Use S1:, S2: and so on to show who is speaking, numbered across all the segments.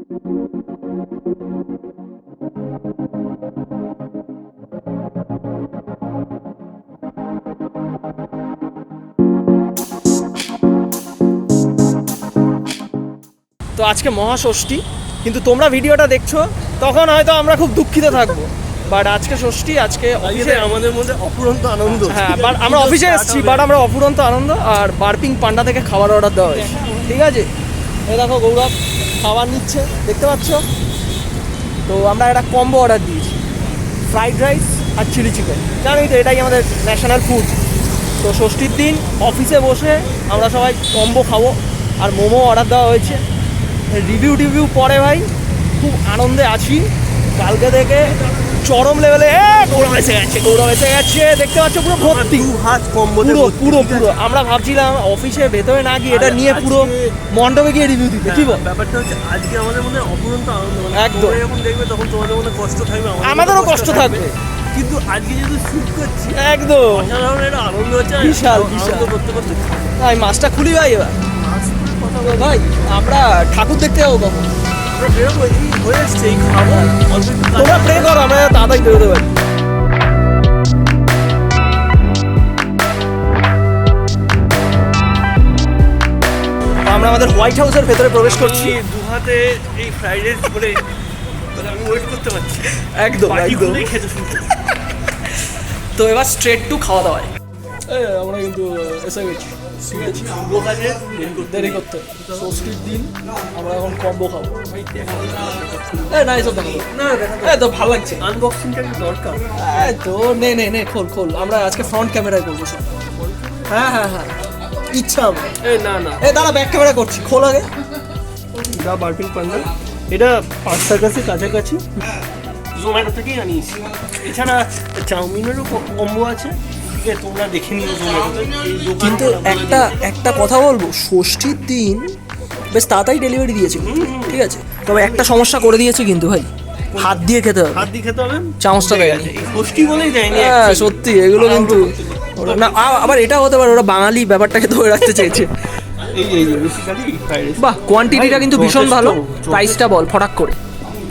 S1: তো আজকে মহাষষ্ঠী, কিন্তু তোমরা ভিডিওটা দেখছো তখন হয়তো আমরা খুব দুঃখিত থাকবো, বাট আজকে ষষ্ঠী, আজকে অফিসে
S2: আমাদের মধ্যে অফুরন্ত আনন্দ।
S1: হ্যাঁ, বাট আমরা অফিসে এসেছি, বাট আমরা অফুরন্ত আনন্দ। আর বার্পিং পান্ডা থেকে খাবার অর্ডার দেওয়া হয়েছে, ঠিক আছে? এই দেখো গৌরব খাবার নিচ্ছে, দেখতে পাচ্ছ? তো আমরা একটা কম্বো অর্ডার দিয়েছি, ফ্রাইড রাইস আর চিলি চিকেন। জানোই তো এটাই আমাদের ন্যাশনাল ফুড। তো ষষ্ঠীর দিন অফিসে বসে আমরা সবাই কম্বো খাবো, আর মোমো অর্ডার দেওয়া হয়েছে। রিভিউ পরে ভাই, খুব আনন্দে আছি। কালকে থেকে চরম লেভেলে গৌরব এসে গেছে, দেখতে পাচ্ছ পুরো ভর্তি
S2: হাত কম্বো,
S1: পুরো আমরা ভাবছিলাম অফিসের ভেতরে না গিয়ে এটা নিয়ে পুরো মণ্ডপে গিয়ে রিভিউ দিতে। কি বল?
S2: ব্যাপারটা হচ্ছে আজকে আমাদের মধ্যে অফুরন্ত আনন্দ।
S1: একদম।
S2: যখন দেখবে তখন তোমাদের মধ্যে কষ্ট থাকবে,
S1: আমাদেরও কষ্ট থাকবে,
S2: কিন্তু আজকে যেহেতু শুট করছি
S1: একদম
S2: অসাধারণ একটা আনন্দ হচ্ছে।
S1: বিশাল
S2: আনন্দ করতে করতে
S1: ভাই মাছটা খুলি ভাই। এবার ভাই আমরা ঠাকুর দেখতে যাবো কখন?
S2: আমরা বেরোবো, এই হয়ে এসছে, এই খাবো,
S1: তোমরা প্রে করো আমরা তাড়াতাড়ি বেরোতে পারি। আমরা আমাদের হোয়াইট হাউসের ভেতরে প্রবেশ করছি।
S2: দু হাতে এই ফ্রাইড রাইস বলে আমি ওয়েট করতে পারছি।
S1: একদম একদম।
S2: খেতে শুনতে
S1: তো এবার স্ট্রেট টু খাওয়া দাওয়ায় আমরা কিন্তু এসে গেছি, ঠিক আছে? দেরি করতে ষষ্ঠীর দিন আমরা এখন কম্বো খাবো। না এসব দেখো না, তো ভালো লাগছে।
S2: আনবক্সিংটা কি দরকার?
S1: তো নে খোল। আমরা আজকে ফ্রন্ট ক্যামেরায় করবো সব। হ্যাঁ ইচ্ছা আমার।
S2: না
S1: দাঁড়া, ব্যাক ক্যামেরা করছি, খোল আগে।
S2: দা বার্পিং পান্ডা, এটা 5 টাকার কাছাকাছি, জোম্যাটো থেকেই আনিয়েছি। এছাড়া চাউমিনেরও কম্বো আছে, ঠিক আছে? তোমরা দেখে নিও জোম্যাটোতে।
S1: কিন্তু একটা কথা বলবো, ষষ্ঠীর দিন বেশ তাড়াতাড়ি ডেলিভারি দিয়েছে, ঠিক আছে? তবে একটা সমস্যা করে দিয়েছে কিন্তু ভাই, হাত দিয়ে খেতে হবে,
S2: হাত দিয়ে খেতে হবে,
S1: চামচটা দেয়নি।
S2: এই ষষ্ঠী বলেই দেয়নি।
S1: হ্যাঁ সত্যি, এগুলো কিন্তু না। আবার এটা হতে পারে ওরা বাঙালি ব্যাপারটাকে ধরে রাখতে চেয়েছে।
S2: এই বেসিক্যালি ফ্রাইড রাইস।
S1: বাহ, কোয়ান্টিটিটা কিন্তু ভীষণ ভালো। প্রাইসটা বল ফটাক করে।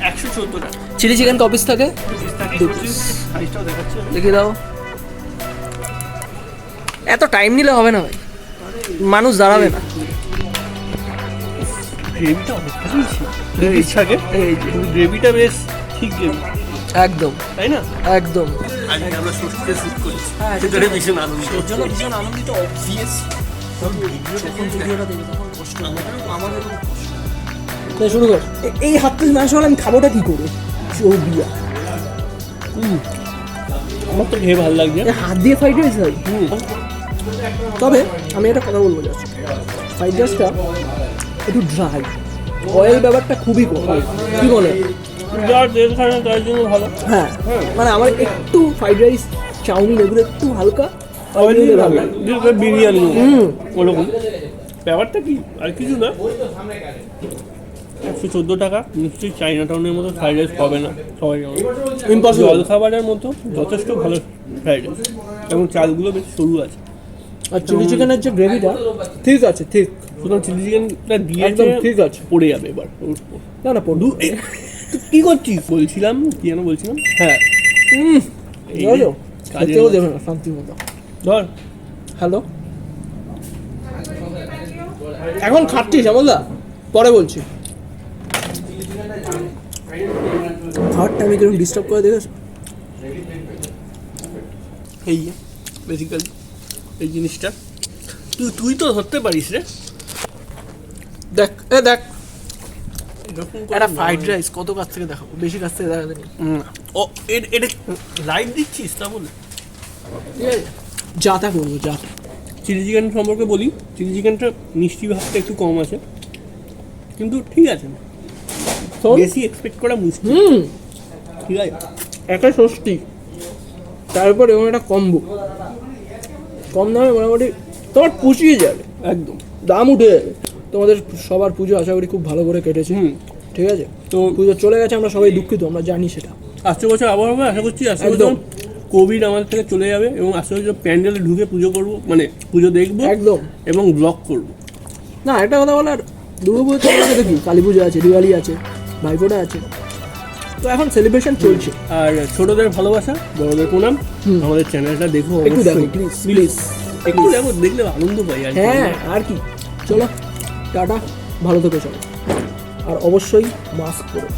S2: 114 টাকা।
S1: চিলি চিকেন কপিস থাকে
S2: সাইজটাও দেখাচ্ছে,
S1: দেখিয়ে দাও। এত টাইম নিলে হবে না ভাই, মানুষ দাঁড়াবে না।
S2: গ্রেভিটা অনেক ইচ্ছাকে, গ্রেভিটা বেশ ঠিক গ্রেভি,
S1: একদম
S2: তাই না?
S1: একদম।
S2: আজকে আমরা ষষ্ঠীতে শুট করেছি, সেটাই ভীষণ আনন্দ।
S1: ওর জন্য ভীষণ আনন্দিত, অবভিয়াস। যখন ভিডিওটা দেখি তখন কষ্ট, আমাদেরও কষ্ট। শুরু কর। এই হাত থেকে মাংস হলে আমি খাবোটা কি করে? বিয়া
S2: আমার তো খেয়ে ভালো লাগছে।
S1: হাত দিয়ে ফ্রাইড রাইস ভাই। তবে আমি একটা কথা বলবো, জাস্ট ফ্রাইড রাইসটা একটু ড্রাই, অয়েল ব্যাপারটা খুবই কম। কি বলে?
S2: যার তেল খায় না তার জন্য ভালো।
S1: হ্যাঁ, মানে আমার একটু ফ্রাইড রাইস, চাউমিন এগুলো একটু হালকা
S2: অয়েল ভালো লাগে, বিরিয়ানি ওরকম ব্যাপারটা। কি আর কিছু না, 114 টাকা। নিশ্চয়ই চাইনা টাউনের মতো ফ্রাইড রাইস পাবে না সবাই। ইম্পসিবল। জল খাবারের মতো যথেষ্ট ভালো ফ্রাইড রাইস, এবং চালগুলো বেশ সরু আছে।
S1: আর চিলি চিকেনের যে গ্রেভিটা ঠিক আছে, ঠিক।
S2: সুতরাং চিলি চিকেনটা দিয়ে
S1: ঠিক আছে,
S2: পড়ে যাবে এবার।
S1: না পড়ু।
S2: কি করছিস? বলছিলাম কি যেন বলছিলাম, হ্যাঁ
S1: কাজেও দেবে না শান্তি মতো।
S2: ধর,
S1: হ্যালো, এখন খাচ্ছিস আমলদা? পরে বলছি। খাওয়ারটা আমি কিরকম ডিস্টার্ব করে দেখেছো?
S2: এই বেসিক্যালি এই জিনিসটা তুই তো ধরতে পারিস রে।
S1: দেখ একটা ফ্রাইড রাইস কত কাছ থেকে দেখাবো, বেশি কাছ থেকে দেখাতে নেই।
S2: ও এটা লাইভ দিচ্ছিস তা বলে
S1: যা তা করবো, যা।
S2: চিলি চিকেন সম্পর্কে বলি, চিলি চিকেনটা মিষ্টি ভাবটা একটু কম আছে, কিন্তু ঠিক আছে, বেশি এক্সপেক্ট করা মুশকিল। ঠিক আছে,
S1: একটা ষষ্ঠী, তারপর এমন একটা কম্বো, কম দামে মোটামুটি তোমার পুষিয়ে যাবে, একদম দাম উঠে যাবে। তোমাদের সবার পুজো আশা করি খুব ভালো করে কেটেছে, ঠিক আছে? তো পুজো চলে গেছে, আমরা সবাই দুঃখিত, আমরা জানি সেটা।
S2: আসছে বছর আবার হবে আশা করছি। আসছে বছর কোভিড আমাদের থেকে চলে যাবে, এবং আসছে বছর প্যান্ডেলে ঢুকে পুজো করবো, মানে পুজো দেখবো
S1: একদম,
S2: এবং ব্লগ করবো।
S1: না একটা কথা বলার, দুর্গা পুজো দেখি, কালী পুজো আছে, দিওয়ালি আছে, ভাইফোঁটা আছে, তো এখন সেলিব্রেশন চলছে।
S2: আর ছোটদের ভালোবাসা, বড়দের প্রণাম। আমাদের চ্যানেলটা দেখো
S1: একটু দেখো
S2: অবশ্যই।
S1: Please please.
S2: একটু দেখো, দেখলে আনন্দ পাই আর কি।
S1: হ্যাঁ আর কি, চলো টাটা, ভালো থেকো সবাই, আর অবশ্যই মাস্ক পরো।